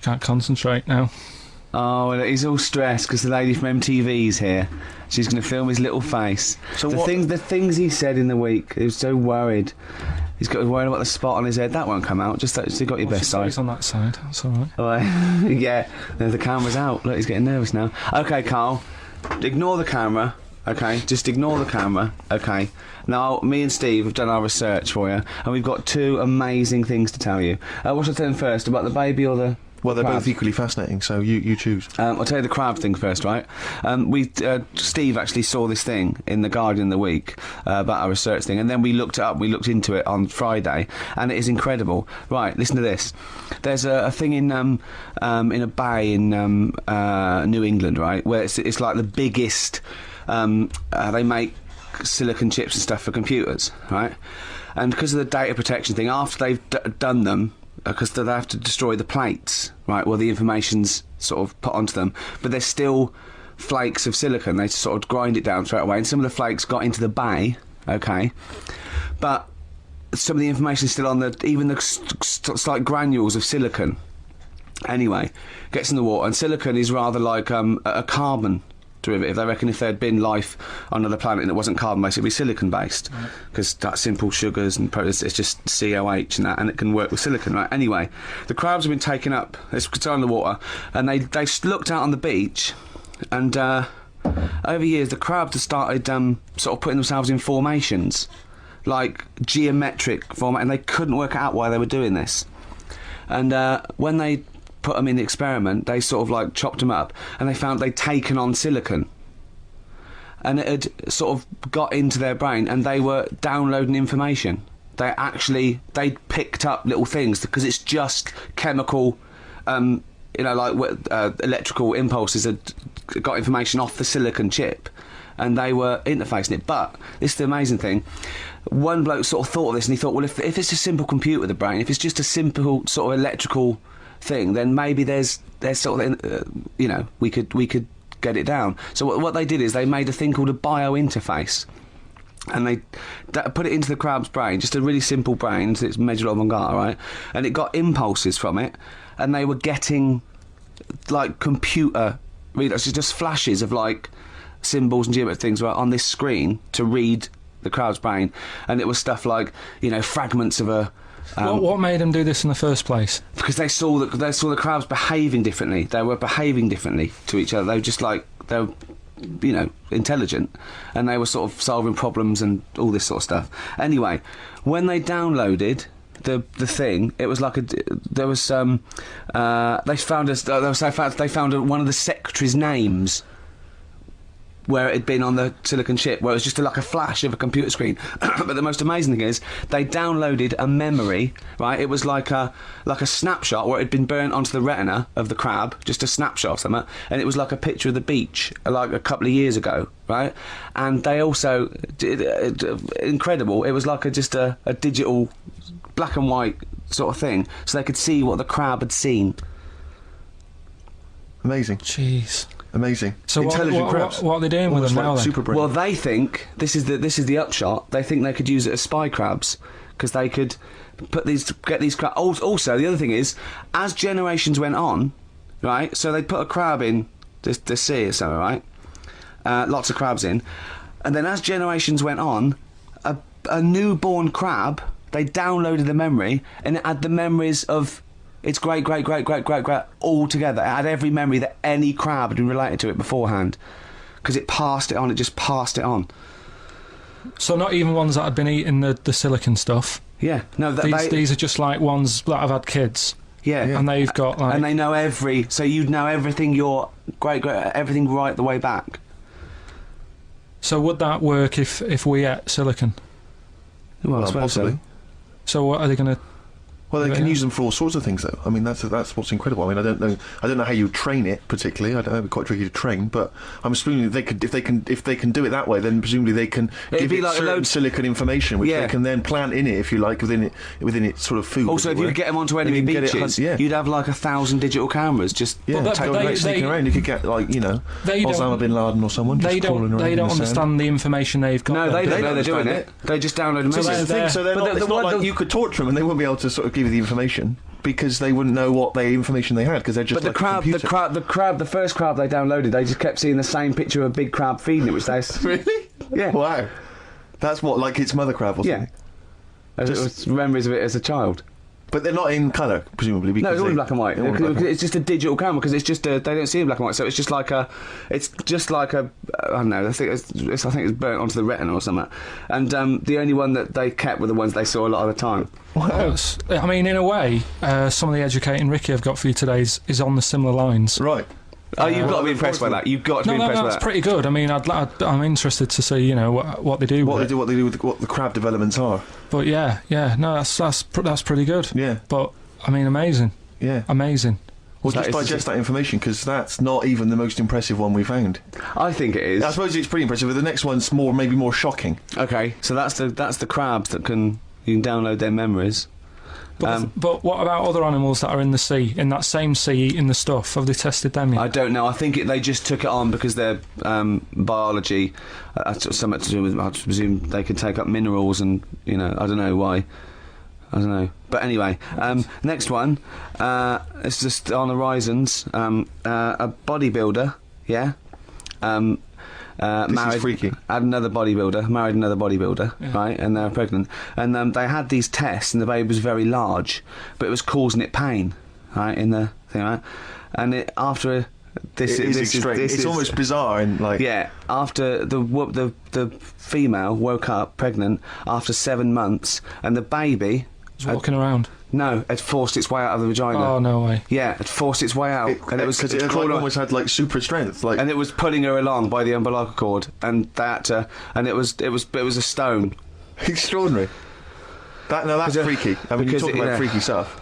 Can't concentrate now. Oh, well, he's all stressed because the lady from MTV's here. She's going to film his little face. So the things he said in the week, he was so worried. He's got worried about the spot on his head. That won't come out. Just you got your best side. He's on that side. That's all right. Oh, yeah, the camera's out. Look, he's getting nervous now. Okay, Carl, ignore the camera. Okay, just ignore the camera. Okay. Now, me and Steve have done our research for you, and we've got two amazing things to tell you. What should I tell them first, about the baby or the... Well, they're crab? both equally fascinating, so you choose. I'll tell you the crab thing first, right? Steve actually saw this thing in The Guardian in the week about our research thing, and then we looked it up, we looked into it on Friday, and it is incredible. Right, listen to this. There's a thing in a bay in New England, right, where it's like the biggest... they make silicon chips and stuff for computers, right? And because of the data protection thing, after they've done them, because they have to destroy the plates, right, well, the information's sort of put onto them, but there's still flakes of silicon. They sort of grind it down straight away, and some of the flakes got into the bay, okay, but some of the information's still on even the slight granules of silicon. Anyway, gets in the water, and silicon is rather like a carbon derivative. They reckon if there'd been life on another planet and it wasn't carbon based, it'd be silicon based, because that's simple sugars and it's just COH and that, and it can work with silicon, right? Anyway, the crabs have been taken up, it's in the water, and they looked out on the beach, and over years the crabs have started sort of putting themselves in formations, like geometric format, and they couldn't work out why they were doing this. And when they put them in the experiment, they sort of like chopped them up, and they found they'd taken on silicon, and it had sort of got into their brain, and they were downloading information. They picked up little things, because it's just chemical, like electrical impulses had got information off the silicon chip, and they were interfacing it. But this is the amazing thing. One bloke sort of thought of this, and he thought, well, if it's a simple computer with a brain, if it's just a simple sort of electrical thing, then maybe there's sort of we could get it down. So what they did is they made a thing called a biointerface, and they put it into the crab's brain, just a really simple brain, so it's measured avant-garde, right? And it got impulses from it, and they were getting like computer readers, just flashes of like symbols and geometric things right on this screen to read the crab's brain, and it was stuff like fragments of a what made them do this in the first place? Because they saw the crabs behaving differently. They were behaving differently to each other. They were just like, they were, intelligent, and they were sort of solving problems and all this sort of stuff. Anyway, when they downloaded the thing, it was like they found one of the secretary's names where it had been on the silicon chip, where it was just like a flash of a computer screen. But the most amazing thing is, they downloaded a memory, right? It was like a snapshot where it had been burnt onto the retina of the crab, just a snapshot or something, and it was like a picture of the beach, like a couple of years ago, right? And they also did, incredible, it was like just a digital black and white sort of thing, so they could see what the crab had seen. Amazing. Jeez. Amazing. So intelligent crabs. What are they doing with them now then? Super brain. Well, they think this is the upshot. They think they could use it as spy crabs, because they could get these crabs. Also, the other thing is, as generations went on, right? So they'd put a crab in the sea or something, right? Lots of crabs in, and then as generations went on, a newborn crab, they downloaded the memory, and it had the memories of its great all together. It had every memory that any crab had been related to it beforehand, because it passed it on. It just passed it on. So not even ones that had been eating the silicon stuff. Yeah, no. These are just like ones that have had kids. Yeah, and they've got like, and they know so you'd know everything. Your everything right the way back. So would that work if we ate silicon? Well, I suppose possibly. So what are they going to? Well, they can use them for all sorts of things, though. I mean, that's what's incredible. I mean, I don't know how you train it particularly. I don't know, it'd be quite tricky to train, but I'm assuming if they can do it that way, then presumably they can give it like certain silicon information, which they can then plant in it, if you like, within its sort of food. Also, if you could get them onto enemy beaches, you'd have like 1,000 digital cameras just sneaking around. You could get Osama bin Laden or someone. They don't understand the information they've got. No, they don't know they're doing it. They just download a message. So they're not. It's not like you could torture them and they won't be able to sort of give you the information. because they wouldn't know what information they had because they're just. But the first crab they downloaded, they just kept seeing the same picture of a big crab feeding it, which they really, yeah, wow, that's what like its mother crab or something. Yeah, it was memories of it as a child. But they're not in colour, presumably. Because no, it's all in black and white. It's just a digital camera because it's just they don't see in black and white, so it's just like a I don't know. I think it's burnt onto the retina or something. And the only one that they kept were the ones they saw a lot of the time. Wow. I mean, in a way, some of the educating Ricky I've got for you today is on the similar lines. Right. Oh, you've got to be impressed by that. You've got to be impressed by that. That's pretty good. I mean, I'm interested to see, what they do. What they do with what the crab developments are. But yeah, no, that's pretty good. Yeah. But I mean, amazing. Yeah. Amazing. Well, just digest that information because that's not even the most impressive one we found. I think it is. I suppose it's pretty impressive, but the next one's maybe more shocking. Okay, so that's the crabs that you can download their memories. But what about other animals that are in the sea, in that same sea, eating the stuff? Have they tested them yet? I don't know. I think they just took it on because their biology, something to do with, I presume they can take up minerals and, I don't know why. I don't know. But anyway, next one, it's just on the horizons, a bodybuilder, yeah? This is freaky. Married another bodybuilder, yeah. Right, and they're pregnant, and they had these tests, and the baby was very large, but it was causing it pain, right, in the thing, right, and it's almost bizarre and like after the female woke up pregnant after 7 months, and the baby was walking around. No, it forced its way out of the vagina. Oh, no way. Yeah, it forced its way out. And it was because it almost had like super strength. And it was pulling her along by the umbilical cord, and and it was a stone. Extraordinary. That's freaky. I mean, you talk about freaky stuff.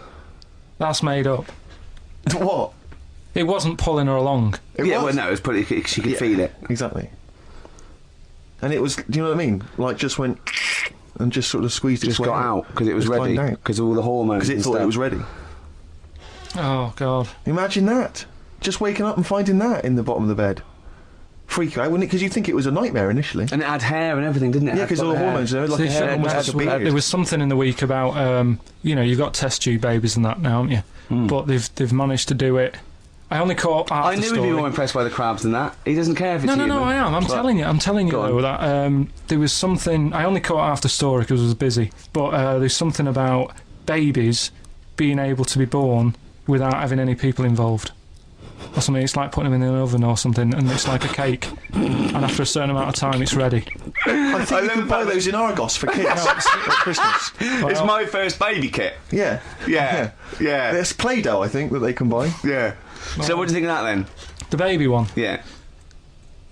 That's made up. What? It wasn't pulling her along. Well, no, it was she could feel it. Exactly. And it was, do you know what I mean? Like, just went and just sort of squeezed its way got out because it was ready, because all the hormones. Because it thought it was ready. Oh God! Imagine that. Just waking up and finding that in the bottom of the bed. Freak out, wouldn't it? Because you think it was a nightmare initially. And it had hair and everything, didn't it? Yeah, because all the hormones there, like there was something in the week about you've got test tube babies and that now, haven't you? But they've managed to do it. I only caught half the story. I knew he'd be more impressed by the crabs than that. He doesn't care if it's human. No, I am. I'm telling you though, that there was something. I only caught half the story because I was busy. But there's something about babies being able to be born without having any people involved, or something. It's like putting them in an oven or something, and it's like a cake. And after a certain amount of time, it's ready. I think you can buy those in Argos for kids at Christmas. Well, it's my first baby kit. Yeah. There's Play-Doh, I think, that they can buy. Yeah. So what do you think of that then? The baby one. Yeah.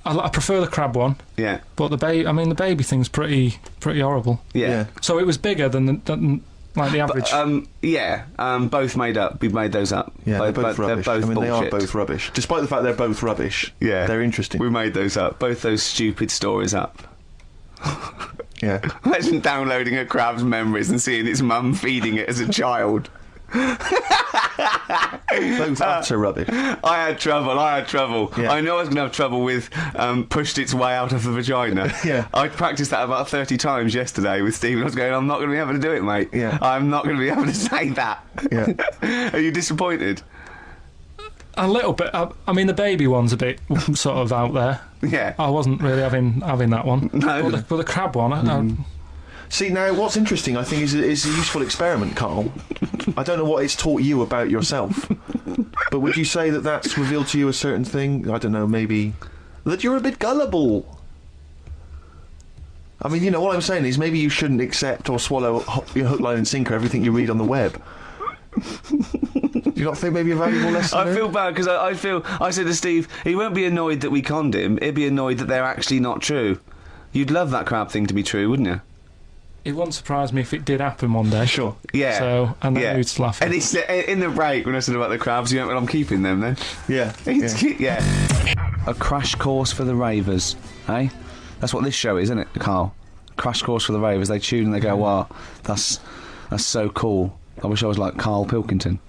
I prefer the crab one. Yeah. But the baby thing's pretty horrible. Yeah. So it was bigger than like the average. Both made up. We made those up. Yeah, they're both rubbish. They're both bullshit. They are both rubbish. Despite the fact they're both rubbish. Yeah. They're interesting. We made those up. Both those stupid stories up. Yeah. Imagine downloading a crab's memories and seeing its mum feeding it as a child. Both utter rubbish. I had trouble. Yeah. I know I was going to have trouble with pushed its way out of the vagina. Yeah. I practiced that about 30 times yesterday with Stephen. I was going, I'm not going to be able to do it, mate. Yeah. I'm not going to be able to say that. Yeah. Are you disappointed? A little bit. I mean, the baby one's a bit sort of out there. Yeah. I wasn't really having that one. No. But the crab one, See, now, what's interesting, I think, is a useful experiment, Carl. I don't know what it's taught you about yourself, but would you say that that's revealed to you a certain thing? I don't know, maybe that you're a bit gullible. I mean, what I'm saying is maybe you shouldn't accept or swallow hook, line and sinker everything you read on the web. Do you not think maybe a valuable lesson I feel bad because I said to Steve, he won't be annoyed that we conned him, he'd be annoyed that they're actually not true. You'd love that crab thing to be true, wouldn't you? It wouldn't surprise me if it did happen one day. Sure. Yeah. So, and then you'd laugh. And it's in the break when I said about the crabs, you went, well, I'm keeping them then. Yeah. Yeah. A crash course for the ravers, eh? That's what this show is, isn't it, Carl? Crash course for the ravers. They tune and they go, wow, that's so cool. I wish I was like Karl Pilkington.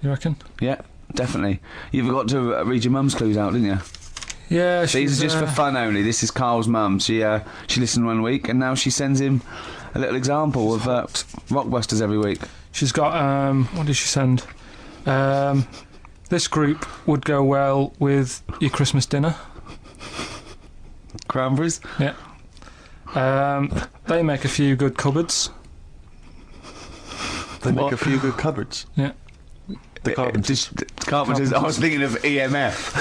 You reckon? Yeah, definitely. You've got to read your mum's clues out, didn't you? Yeah, these are just for fun only. This is Carl's mum. She listened one week and now she sends him a little example of Rockbusters every week. She's got, what did she send? This group would go well with your Christmas dinner. Cranberries? Yeah. They make a few good cupboards. They make a few good cupboards. Yeah. The Carpenters. Carpenters. I was thinking of EMF.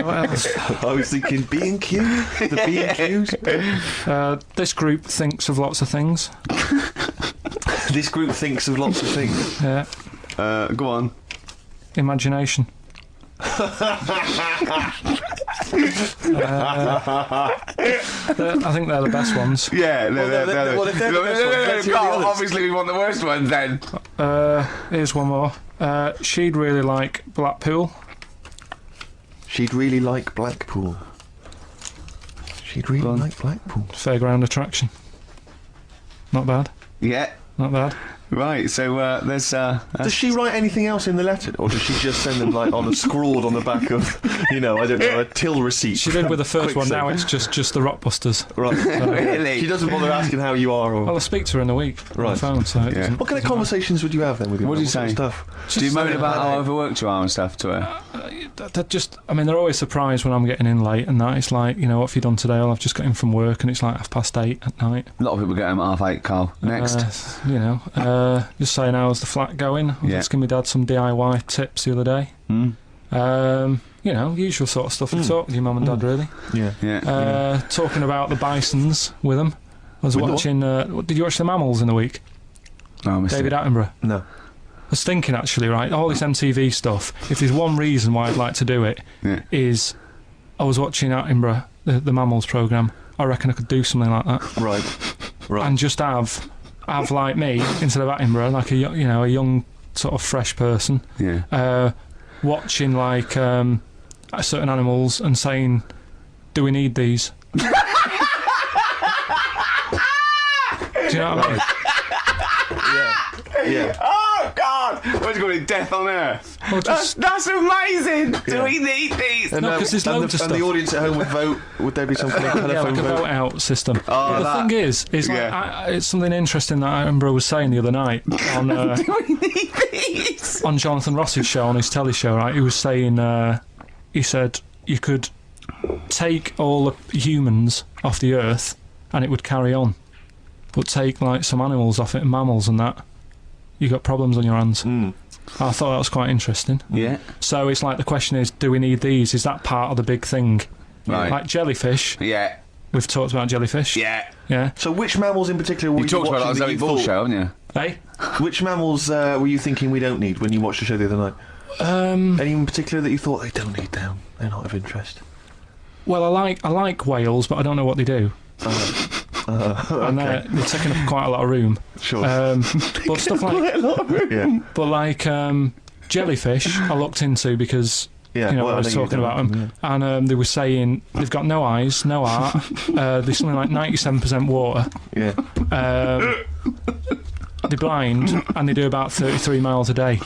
What else? I was thinking B&Q. The B&Qs. This group thinks of lots of things. This group thinks of lots of things. Yeah. Go on. Imagination. I think they're the best ones. Yeah, Well, they're the best ones. Let's hear the others. Obviously, we want the worst ones then. Here's one more. She'd really like Blackpool. She'd really like Blackpool. She'd really like Blackpool. Fairground attraction. Not bad. Yeah. Not bad. Right, so there's... Does she write anything else in the letter, or does she just send them like on a scrawled on the back of, I don't know, a till receipt? She did with the first one. Quick Now save. it's just the Rockbusters. Right. Really? She doesn't bother asking how you are, or Well, I speak to her in a week on the Right. phone. So it Yeah. doesn't- what kind of conversations would you have then with your What do mum? you sort of say? Stuff. Do you moan Just, about how overworked you are and stuff to her? they're always surprised when I'm getting in late, and that it's like, what have you done today? Well, I've just got in from work, and it's like 8:30 at night. A lot of people get home at 8:30, Carl. Next. Just saying, how's the flat going? I was Yeah. asking my dad some DIY tips the other day. Usual sort of stuff you talk with your mum and dad, really. Yeah. Yeah. Talking about the Bisons with them. I was With the watching. Did you watch The Mammals in the week? Oh, I missed David it. Attenborough. No. I was thinking, actually, right, all this MTV stuff, if there's one reason why I'd like to do it, Yeah. is I was watching Attenborough, the Mammals programme. I reckon I could do something like that. Right. Right. And just have like me, instead of Attenborough, like a young sort of fresh person, Yeah. watching like certain animals and saying, do we need these? Do you know what I mean? Yeah. Oh, God! What's going to be death on earth? Well, just- That's amazing! Do Yeah. we need these? No, 'cause there's loads of and the stuff. audience at home would vote. Would there be some kind of telephone Yeah, like a vote? vote out system. Oh, But the that- thing is like, yeah. it's something interesting that Attenborough was saying the other night on Do we need these? on Jonathan Ross's show, on his telly show, right? He was saying, he said you could take all the humans off the earth and it would carry on, but take like some animals off it, and mammals and that, you got problems on your hands. I thought that was quite interesting. Yeah. So it's like the question is, do we need these? Is that part of the big thing? Right. Like jellyfish. Yeah. We've talked about jellyfish. Yeah. Yeah. So which mammals in particular were You you talked about it watching on that Zoe you Ball thought- show, haven't you? Hey? Which mammals were you thinking we don't need when you watched the show the other night? Any in particular that you thought they don't need them? They're not of interest. Well, I like whales, but I don't know what they do. And they're taking up quite a lot of room. Sure. But stuff like, yeah. but like jellyfish, I looked into because Yeah. I well, was know you talking about don't. them, and they were saying they've got no eyes, no heart. They're something like 97% water. Yeah. They're blind, and they do about 33 miles a day.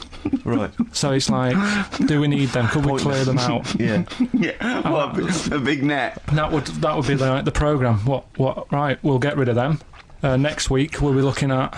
Right. So it's like, do we need them? Could we clear them out? Yeah. Yeah. What, a big net. That would be the programme. What? Right, we'll get rid of them. Next week we'll be looking at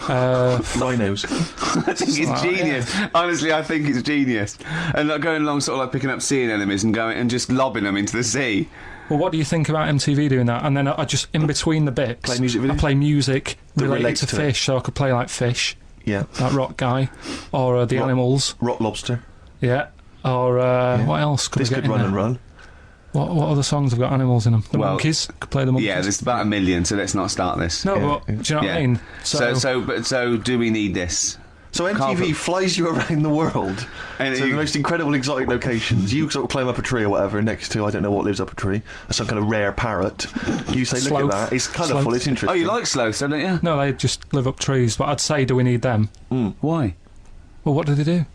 Rhinos. I think it's genius. Honestly, I think it's genius. And like going along, sort of like picking up sea anemones and going and just lobbing them into the sea. Well, what do you think about MTV doing that? And then I just, in between the bits, Play music videos? I play music That related relates to to it. fish, so I could play like Fish, Yeah. that rock guy, or the Rock- animals, Rock lobster. yeah, or what else could This we get could in run there? and run. What other songs have got animals in them? The Well, monkeys, could play the monkeys. Yeah, there's about 1 million, so let's not start this. No, Yeah, but yeah. do you know what Yeah. I mean? So do we need this? So MTV Carpet. flies you around the world And to you- the most incredible exotic locations. You sort of climb up a tree or whatever next to, I don't know what lives up a tree, some kind of rare parrot. You say, look Sloth. at that, it's colourful, Sloth. it's interesting. Oh, you like sloths, don't you? No, they just live up trees. But I'd say, do we need them? Why? Well, what do they do?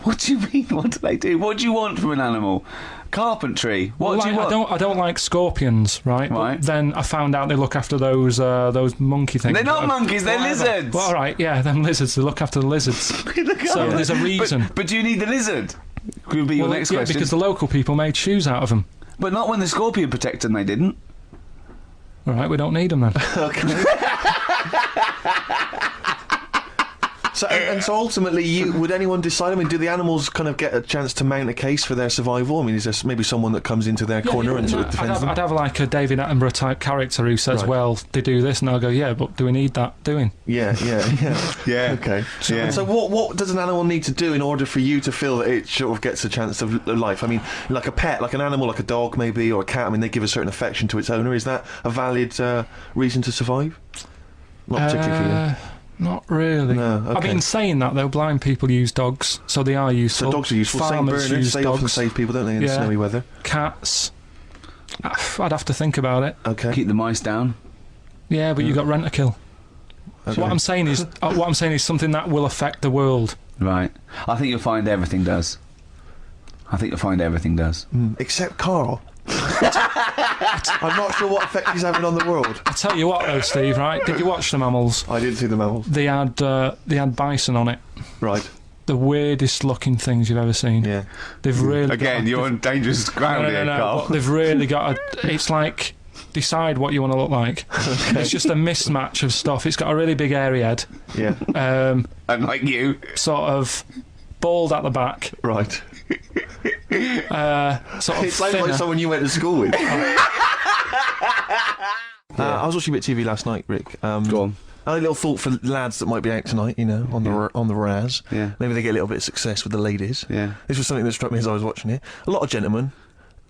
What do you mean? What do they do? What do you want from an animal? Carpentry. What Well, do you want? I don't like scorpions, right? Right. But then I found out they look after those monkey things. They're not monkeys, they're Whatever. lizards. Well, all right, yeah, them lizards. They look after the lizards. Look So at there's a it. reason. But do you need the lizard? Could be your Well, next yeah, question. because the local people made shoes out of them. But not when the scorpion protected them, they didn't. All right, we don't need them then. Okay. So ultimately, would anyone decide? I mean, do the animals kind of get a chance to mount a case for their survival? I mean, is there maybe someone that comes into their corner and sort of defends them? I'd have like a David Attenborough type character who says, Right. well, they do this, and I'll go, yeah, but do we need that doing? Yeah. Yeah. Okay. Yeah. So what does an animal need to do in order for you to feel that it sort of gets a chance of life? I mean, like a pet, like an animal, like a dog maybe, or a cat. I mean, they give a certain affection to its owner. Is that a valid reason to survive? Not particularly for you. Not really. No, okay. I mean, saying that though, blind people use dogs, so they are useful. So dogs are useful. Farmers Same burners, use they dogs. often save people, don't they, in Yeah. snowy weather? Cats. I'd have to think about it. Okay. Keep the mice down. Yeah, but you got rent a kill. Okay. So what I'm saying is something that will affect the world. Right. I think you'll find everything does. Except Carl. I'm not sure what effect he's having on the world. I tell you what, though, Steve. Right? Did you watch the mammals? I didn't see the mammals. They had bison on it. Right. The weirdest looking things you've ever seen. Yeah. They've really Again, you're on dangerous ground here, Carl. but they've really got it's like decide what you want to look like. It's just a mismatch of stuff. It's got a really big airy head, Yeah. Unlike you. sort of bald at the back, Right. sort of It sounds thinner. like someone you went to school with. I was watching a bit of TV last night, Rick. Go on. I had a little thought for lads that might be out tonight, you know, on the Raz. Yeah. Maybe they get a little bit of success with the ladies. Yeah. This was something that struck me as I was watching it. A lot of gentlemen,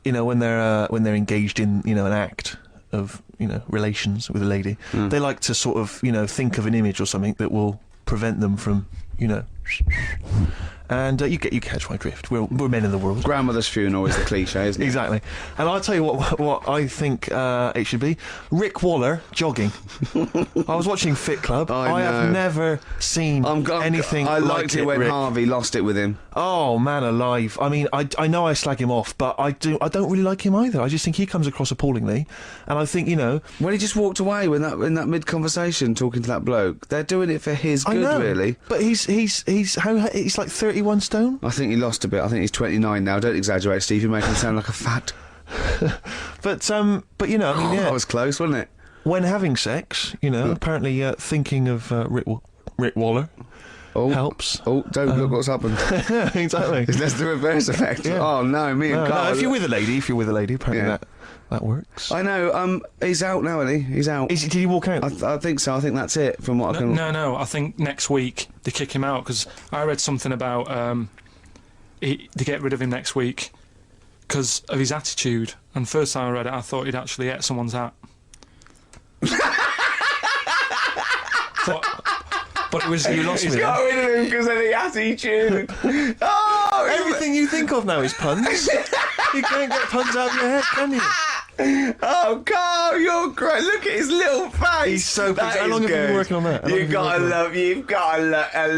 you know, when they're engaged in, you know, an act of, you know, relations with a lady, they like to sort of, you know, think of an image or something that will prevent them from, you know. And you catch my drift. We're men in the world. Grandmother's funeral is the cliche, isn't it? Exactly. And I'll tell you what I think it should be. Rick Waller jogging. I was watching Fit Club. I have never seen anything I like liked it when Rick. Harvey lost it with him. Oh, man alive. I mean, I know I slag him off, but I don't really like him either. I just think he comes across appallingly. And I think, you know... When he just walked away in that mid-conversation talking to that bloke, they're doing it for his good, I know, really. But he's like 31 stone? I think he lost a bit. I think he's 29 now. Don't exaggerate, Steve. You're making him sound like a fat. But you know, I mean, yeah. That was close, wasn't it? When having sex, you know, apparently thinking of Rick Waller helps. Oh, don't look what's happened. Exactly. That's the reverse effect. Yeah. Oh, no, me and No, Carl. if you're with a lady, apparently Yeah. that works. I know. He's out now, isn't he? He's out. Did he walk out? I think so. I think that's it from what I can... No. I think next week they kick him out because I read something about they get rid of him next week because of his attitude. And first time I read it, I thought he'd actually ate someone's hat. But it was You lost me He's there. got rid of him because of the attitude. Oh, Everything you think of now is puns. You can't get puns out of your head, can you? Oh, Carl, you're great. Look at his little face. He's so That How is long have you been good. working on that? How long have You've you got to been working on you've got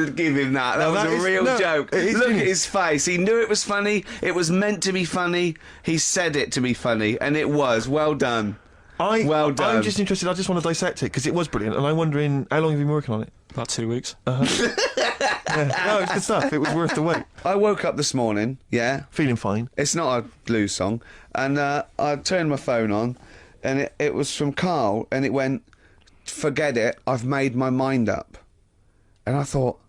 to give him that. That No, was that a is- real no, joke. it is Look at genius. his face. He knew it was funny. It was meant to be funny. He said it to be funny, and it was. Well done. Well done. I'm just interested. I just want to dissect it because it was brilliant, and I'm wondering how long have you been working on it? About 2 weeks. Yeah. No, it's good stuff. It was worth the wait. I woke up this morning, yeah. Feeling fine. It's not a blues song. And I turned my phone on, and it was from Carl, and it went, "Forget it, I've made my mind up." And I thought,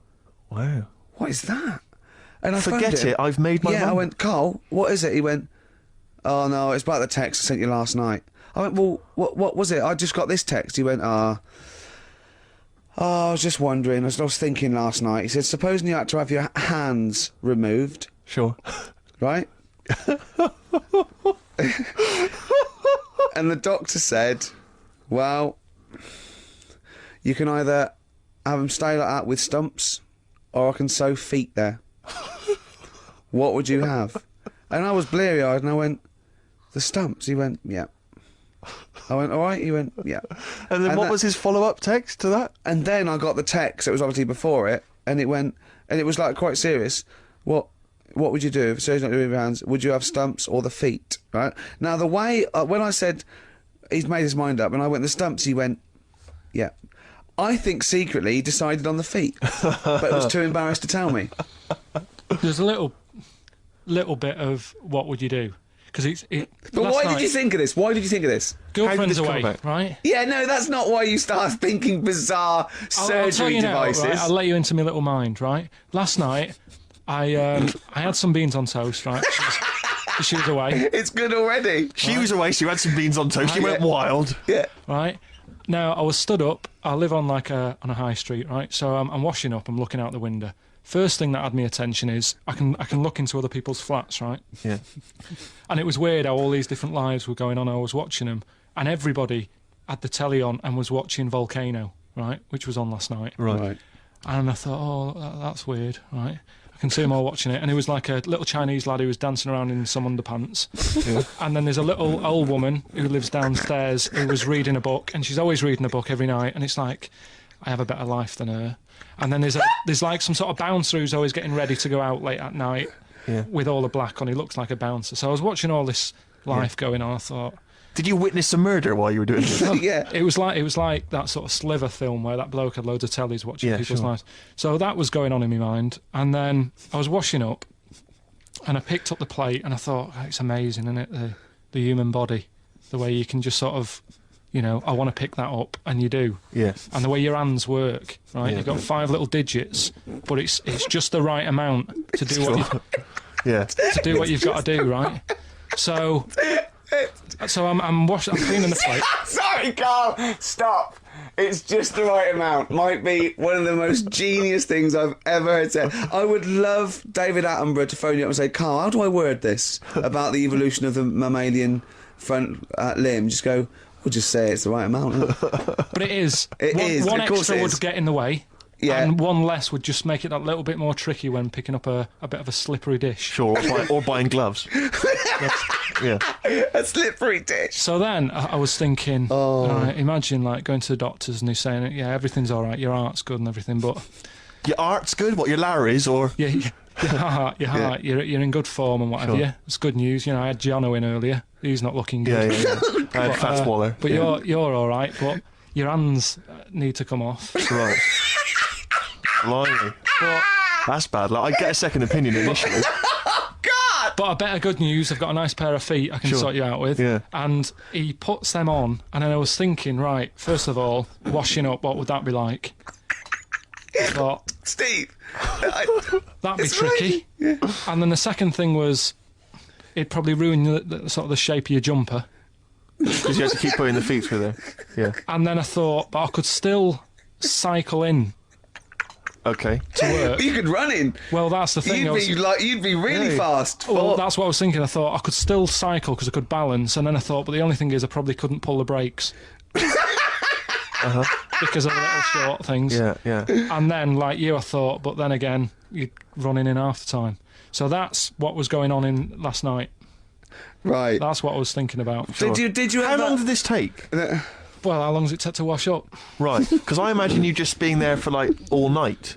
Wow. what is that? And I Forget phoned him. it, I've made my Yeah, I mind. went, "Carl, what is it?" He went, "Oh, no, it's about the text I sent you last night." I went, "Well, what was it? I just got this text." He went, I was just wondering, I was thinking last night. He said, supposing you had to have your hands removed, Sure. right? And the doctor said, well, you can either have them stay like that with stumps, or I can sew feet there. What would you have? And I was bleary-eyed, and I went, the stumps? He went, yeah. I went, all right? He went, yeah. And then what was his follow-up text to that? And then I got the text, it was obviously before it, and it went, and it was like quite serious. What would you do if surgeon's not doing your hands? Would you have stumps or the feet? Right? Now, the way, when I said he's made his mind up, and I went, the stumps, he went, yeah. I think secretly he decided on the feet, but was too embarrassed to tell me. There's a little bit of what would you do? because But why did you think of this? Why did you think of this? Girlfriend's this come away, about? right? Yeah, no, that's not why you start thinking bizarre surgery I'll tell you now, devices. right? I'll let you into my little mind, right? Last night, I had some beans on toast, right? She was away, It's good already. She was away, so you had some beans on toast. She went wild. Yeah. right? Now, I was stood up. I live on on a high street, right? So I'm washing up. I'm looking out the window. First thing that had my attention is I can look into other people's flats, right? Yeah. And it was weird how all these different lives were going on. I was watching them, and everybody had the telly on and was watching Volcano, right, which was on last night. Right. And I thought, oh, that's weird, right? I can see them all watching it. And it was like a little Chinese lad who was dancing around in some underpants. Yeah. And then there's a little old woman who lives downstairs who was reading a book, and she's always reading a book every night. And it's like, I have a better life than her. And then there's like some sort of bouncer who's always getting ready to go out late at night with all the black on. He looks like a bouncer. So I was watching all this life going on. I thought, Did you witness a murder while you were doing this? Yeah. it was like that sort of Sliver film where that bloke had loads of tellies watching people's lives. So that was going on in my mind. And then I was washing up, and I picked up the plate, and I thought, oh, it's amazing, isn't it? The human body, the way you can just sort of, I want to pick that up, and you do. Yeah. And the way your hands work, right? Yeah. You've got 5 little digits, but it's just the right amount to do what you've got to do, right? So I'm cleaning the plate. Sorry, Carl. Stop. It's just the right amount. Might be one of the most genius things I've ever heard said. I would love David Attenborough to phone you up and say, Carl, how do I word this about the evolution of the mammalian front limb? Just go, we'll just say it's the right amount. But it is. One Of course extra it is. would get in the way. Yeah. And one less would just make it that little bit more tricky when picking up a bit of a slippery dish. Sure, or buying gloves. Yeah. A slippery dish. So then I was thinking, imagine like going to the doctors and he's saying, yeah, everything's all right, your heart's good and everything, but Your art's good? What, your Larry's, or...? yeah, your heart, you're in good form and what have you. It's good news. I had Jono in earlier. He's not looking good. Yeah. I had Fats Waller. But you're all right, but your hands need to come off. Right. Blimey. But That's bad. Like, I'd get a second opinion initially. But a better good news, I've got a nice pair of feet I can sort you out with. Yeah. And he puts them on, and then I was thinking, right, first of all, washing up, what would that be like? I thought, Steve. that'd be It's tricky. right. Yeah. And then the second thing was, it'd probably ruin the sort of the shape of your jumper. Because you have to keep putting the feet through there. Yeah. And then I thought, but I could still cycle in Okay. to work. You could run in. Well, that's the thing. You'd be really Yeah. fast. Well, that's what I was thinking. I thought I could still cycle because I could balance, and then I thought, but the only thing is I probably couldn't pull the brakes because of the little short things. Yeah. And then, like you, I thought, but then again, you're running in half the time. So that's what was going on in last night. Right. That's what I was thinking about. Did you How ever... long did this take? Well, how long does it take to wash up? Right. Because I imagine you just being there for, like, all night.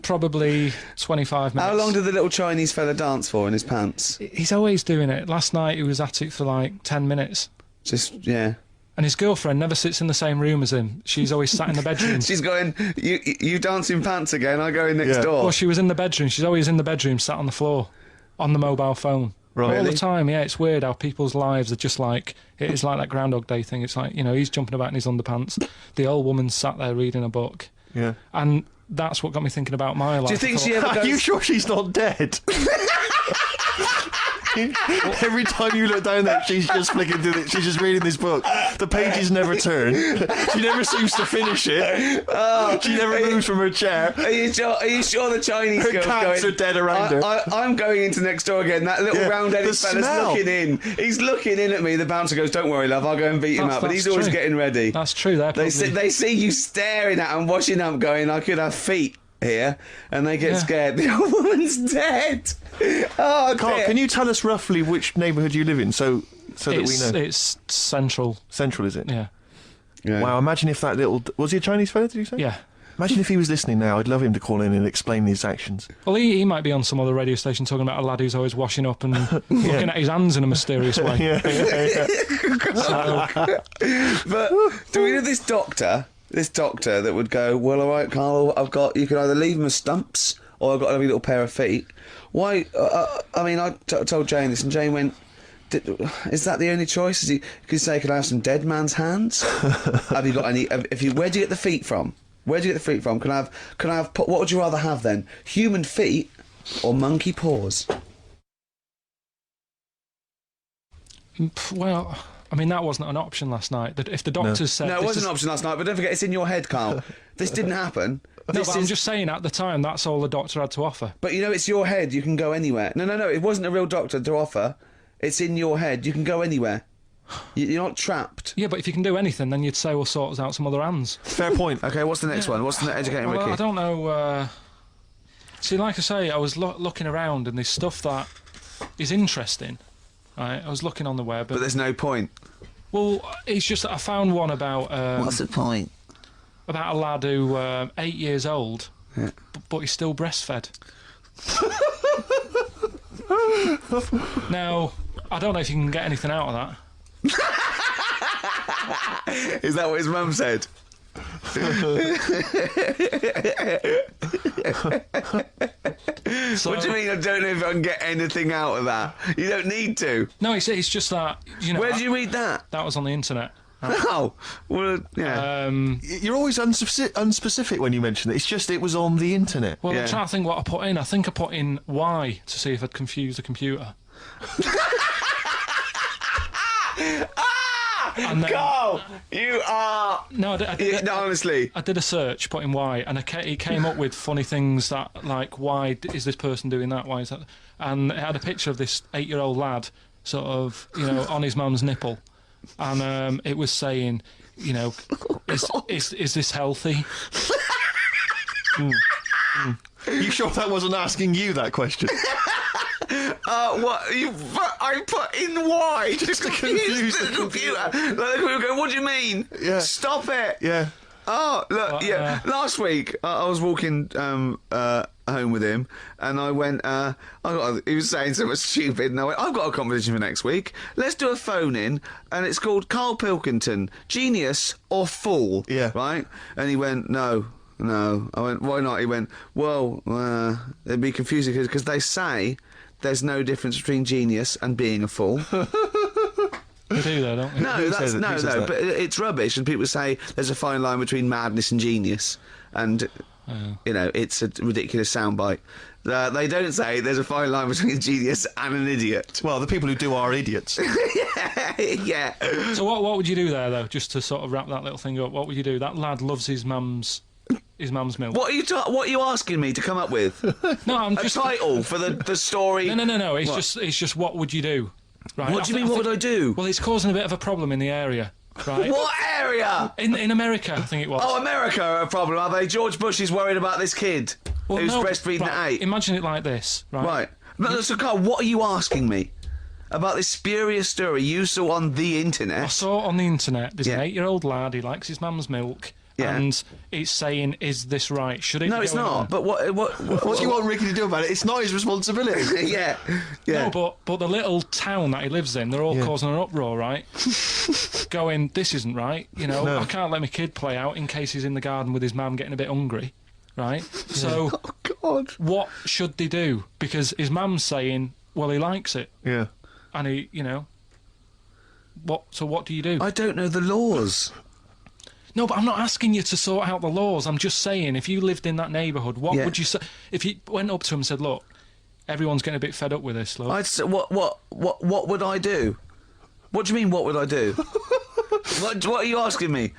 Probably 25 minutes. How long did the little Chinese fella dance for in his pants? He's always doing it. Last night he was at it for like 10 minutes. Just, yeah. And his girlfriend never sits in the same room as him. She's always sat in the bedroom. She's going, you dance in pants again, I go in next Yeah. door. Well, she was in the bedroom. She's always in the bedroom, sat on the floor, on the mobile phone. Right. All Really? the time, yeah. It's weird how people's lives are just like, it is like that Groundhog Day thing. It's like, he's jumping about in his underpants. The old woman's sat there reading a book. Yeah. And that's what got me thinking about my life. Do you think I she thought, ever Are goes... you sure she's not dead? Every time you look down there, she's just flicking through it. She's just reading this book. The pages never turn. She never seems to finish it. She never moves from her chair. Are you sure the Chinese Her girl's cats going... are dead around her. I'm going into next door again. That little Yeah, round-headed the fella's smell. looking in. He's looking in at me. The bouncer goes, don't worry, love, I'll go and beat him up. But That's he's always true. getting ready. That's true. They see you staring at him, washing up, going, I could have feet here, and they get scared. The old woman's dead. Oh, Carl, dear. can you tell us roughly which neighbourhood you live in, so that we know? It's central. Central, is it? Yeah. Yeah. Wow, imagine if that little... Was he a Chinese fella, did you say? Yeah. Imagine if he was listening now. I'd love him to call in and explain his actions. Well, he might be on some other radio station talking about a lad who's always washing up and looking at his hands in a mysterious way. Yeah. But do we know this doctor that would go, well, all right, Carl, you can either leave them as stumps or I've got a little pair of feet. Why? I told Jane this, and Jane went, Is that the only choice? Could you say, "Could I have some dead man's hands"? Have you got any? Where do you get the feet from? Where do you get the feet from? Can I have? What would you rather have then? Human feet or monkey paws? Well, I mean, that wasn't an option last night. If the doctors said... No, it wasn't an option last night, but don't forget, it's in your head, Carl. This didn't happen. No, but I'm just saying, at the time, that's all the doctor had to offer. But you know, it's your head, you can go anywhere. No, it wasn't a real doctor to offer. It's in your head, you can go anywhere. You're not trapped. Yeah, but if you can do anything, then you'd say, we'll sort us out some other hands. Fair point. Okay, what's the next one? What's the educating Well, Ricky? I don't know... See, like I say, I was looking around, and there's stuff that is interesting. Right? I was looking on the web. But there's no point. Well, it's just that I found one about... What's the point? About a lad who 8 years old, yeah. but he's still breastfed. Now, I don't know if you can get anything out of that. Is that what his mum said? So, what do you mean? I don't know if I can get anything out of that. You don't need to. No, it's just that. Where did you read that? That was on the internet. Oh, well, yeah. You're always unspecific when you mention it. It's just it was on the internet. Well, I'm trying to think what I put in. I think I put in Y to see if I'd confuse the computer. And then, Carl, you are... No, I did, no, honestly. I did a search, put in Y, and it came up with funny things that, like, why is this person doing that? Why is that? And it had a picture of this 8-year-old lad, sort of, on his mum's nipple. And it was saying, is this healthy? You sure that wasn't asking you that question? What? I put in Y just to confuse the computer. Like the computer go, what do you mean? Yeah. Stop it. Yeah. Oh, look, yeah. Last week, I was walking home with him, and I went, he was saying something stupid, and I went, I've got a competition for next week. Let's do a phone-in, and it's called Karl Pilkington, Genius or Fool. Yeah. Right? And he went, No. I went, why not? He went, well, it'd be confusing because they say there's no difference between genius and being a fool. They do, though, don't they? No, but it's rubbish, and people say there's a fine line between madness and genius, and it's a ridiculous soundbite. They don't say there's a fine line between a genius and an idiot. Well, the people who do are idiots. yeah. So what would you do there, though, just to sort of wrap that little thing up? What would you do? That lad loves his mum's milk. What are you asking me to come up with? No, I'm just a title for the story. No. It's just what would you do? Right. What do you mean? What would I do? Well, it's causing a bit of a problem in the area. Right. What area? In America, I think it was. Oh, America are a problem, are they? George Bush is worried about this kid who's breastfeeding at 8. Imagine it like this, right? Right. No, so Carl, what are you asking me about this spurious story you saw on the internet? I saw it on the internet. There's an 8-year-old lad. He likes his mum's milk. Yeah. And it's saying, is this right? Should it? No, it's not. On? But what do you want Ricky to do about it? It's not his responsibility. yeah. No, but the little town that he lives in, they're all causing an uproar, right? Going, this isn't right. I can't let my kid play out in case he's in the garden with his mum getting a bit hungry, right? So, oh God, what should they do? Because his mum's saying, well, he likes it. Yeah. And he, what? So what do you do? I don't know the laws. No, but I'm not asking you to sort out the laws. I'm just saying, if you lived in that neighbourhood, what would you say? If you went up to him and said, look, everyone's getting a bit fed up with this, look. I'd say, what would I do? What do you mean, what would I do? what are you asking me?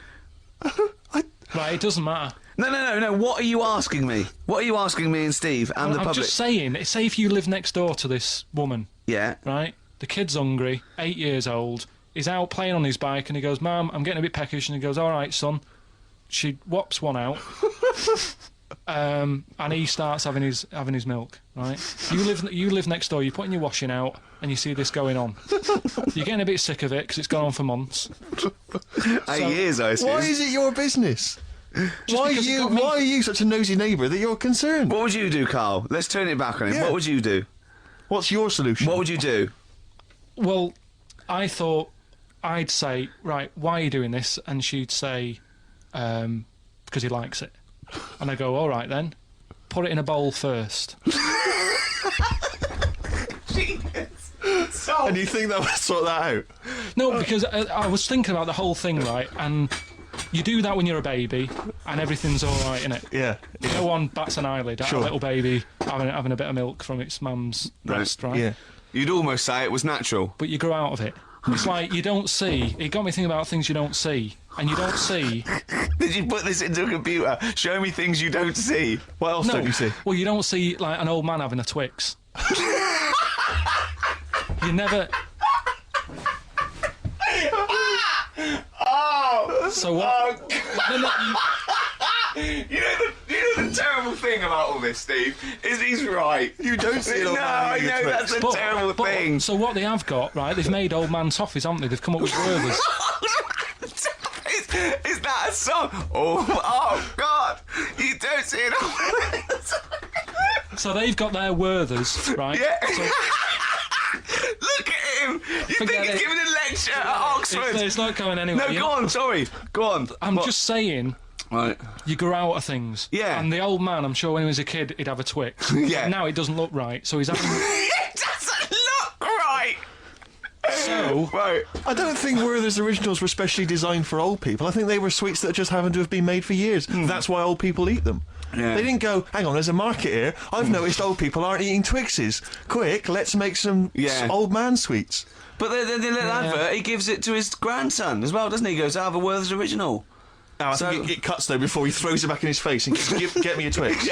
Right, it doesn't matter. No. What are you asking me? What are you asking me and Steve and the public? I'm just saying, say if you live next door to this woman. Yeah. Right? The kid's hungry, 8 years old. He's out playing on his bike and he goes, Mum, I'm getting a bit peckish. And he goes, all right, son. She whops one out. And he starts having his milk, right? You live next door, you're putting your washing out and you see this going on. You're getting a bit sick of it because it's gone on for months. 8 years, I assume. Why is it your business? Why are you such a nosy neighbour that you're concerned? What would you do, Carl? Let's turn it back on him. Yeah. What would you do? What's your solution? What would you do? Well, I thought I'd say, right, why are you doing this? And she'd say, because he likes it. And I go, all right then, put it in a bowl first. Genius. So And you think that would sort that out? No, because I was thinking about the whole thing, right? And you do that when you're a baby, and everything's all right, innit? Yeah. No one bats an eyelid at Sure. a little baby having a bit of milk from its mum's breast, right? Yeah. You'd almost say it was natural. But you grow out of it. It's like you don't see. It got me thinking about things you don't see, and you don't see. Did you put this into a computer? Show me things you don't see. What else don't you see? Well, you don't see like an old man having a Twix. You never. Oh! So what? You know the terrible thing about all this, Steve, is he's right. You don't see it on No, I know that's a terrible thing. So what they have got, right? They've made old man toffees, haven't they? They've come up with Werther's. Is that a song? Oh God! You don't see it. So they've got their Werther's, right? Yeah. So, Look at him. You think Forget he's it. giving a lecture at Oxford? it's not going anywhere. No, You go know- on. Sorry, go on. I'm What? just saying. Right. You grow out of things. Yeah. And the old man, I'm sure when he was a kid, he'd have a Twix. Yeah. Now it doesn't look right, so he's having. It doesn't look right. So. Right. I don't think Werther's originals were specially designed for old people. I think they were sweets that just happened to have been made for years. That's why old people eat them. Yeah. They didn't go, hang on, there's a market here. I've noticed old people aren't eating Twixes. Quick, let's make some old man sweets. But the little advert, he gives it to his grandson as well, doesn't he? He goes, I have a Werther's original. Now, I think it cuts though before he throws it back in his face and goes, get me a Twix.